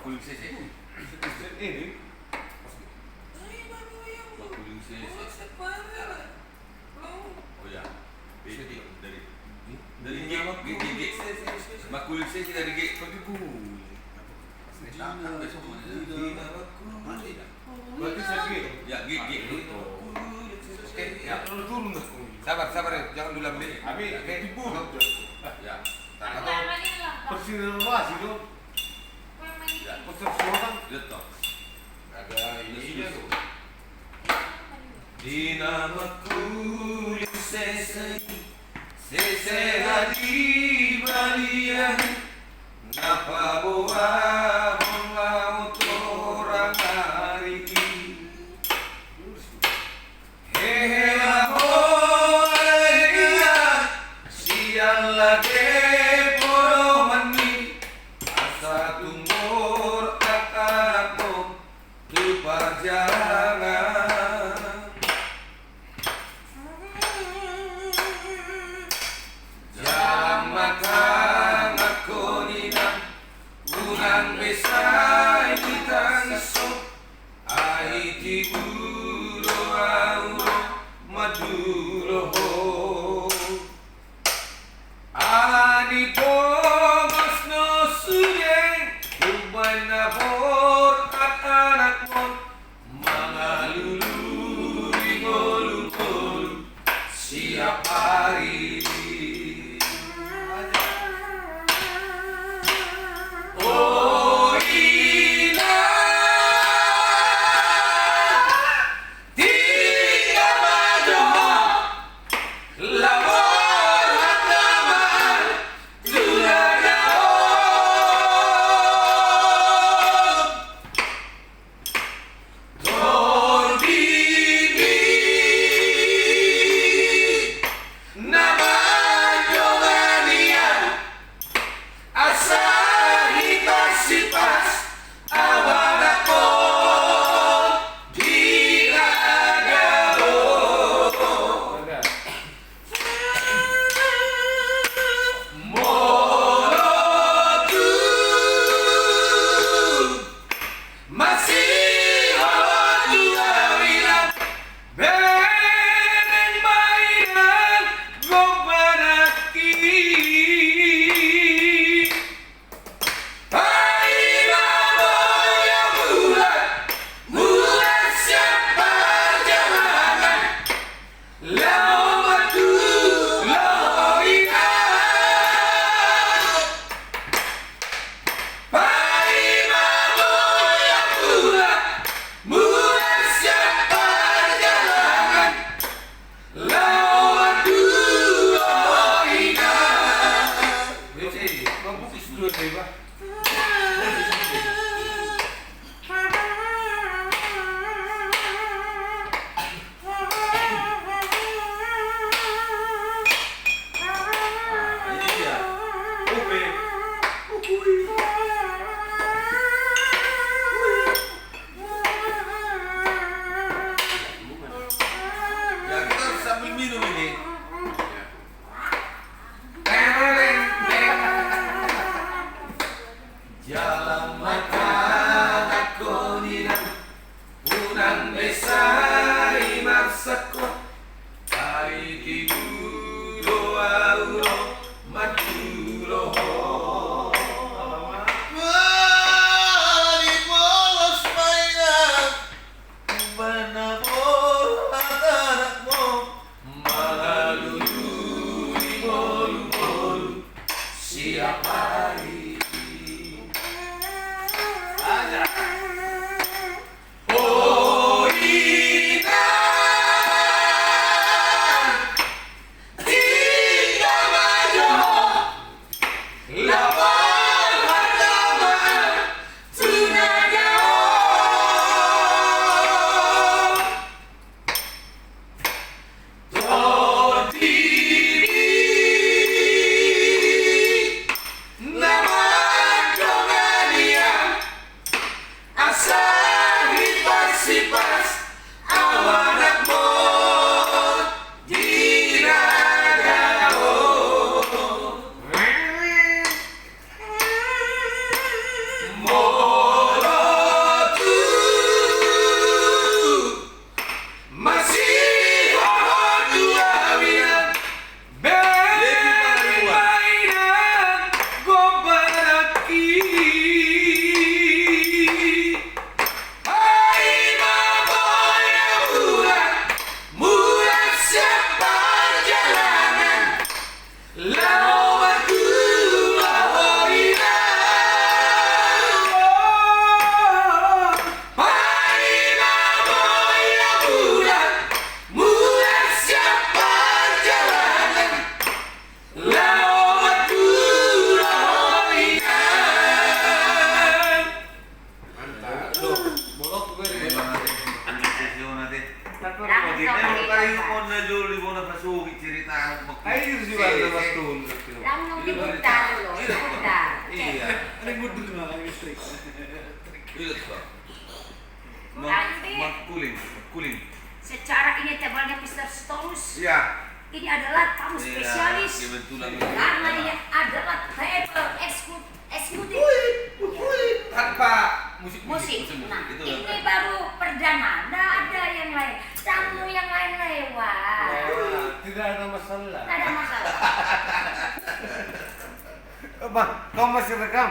makuling sese. Ini Makuling sese. Oh ya. Dari G. Makuling sese dari G. berarti segi. Ya, G. Oke, ya turun dah. Sabar ya, jangan dulu ambil. Abi, tipu. Ya. Atau persinervasi dong. Ya. Persinervasi. Lihat toh. Ada ini tuh. Dina makuling sese hari balian napa boa mengamut orang hari hehe ahoya siang lagi poro mani asa tumur akakku tu perjalanan makan aku nina unang besai kita ngesok ai tibulo auro maduro ani pogos no suyeng kuban na por at anak mo mga luluri ngolu siap hari listrik. Iya tuh. Nanti. Cooling. Secara ini tebalnya Mr. Stolus. Iya. Ini adalah tamu spesialis. Kebetulan. Karena ini adalah table eksekutif. Tanpa musik. Nah, Itu ini baru perdana. Nggak ada yang lain. Tamu yang lain lewat. Tidak ada masalah. Nggak ada masalah. Bang, kau masih rekam?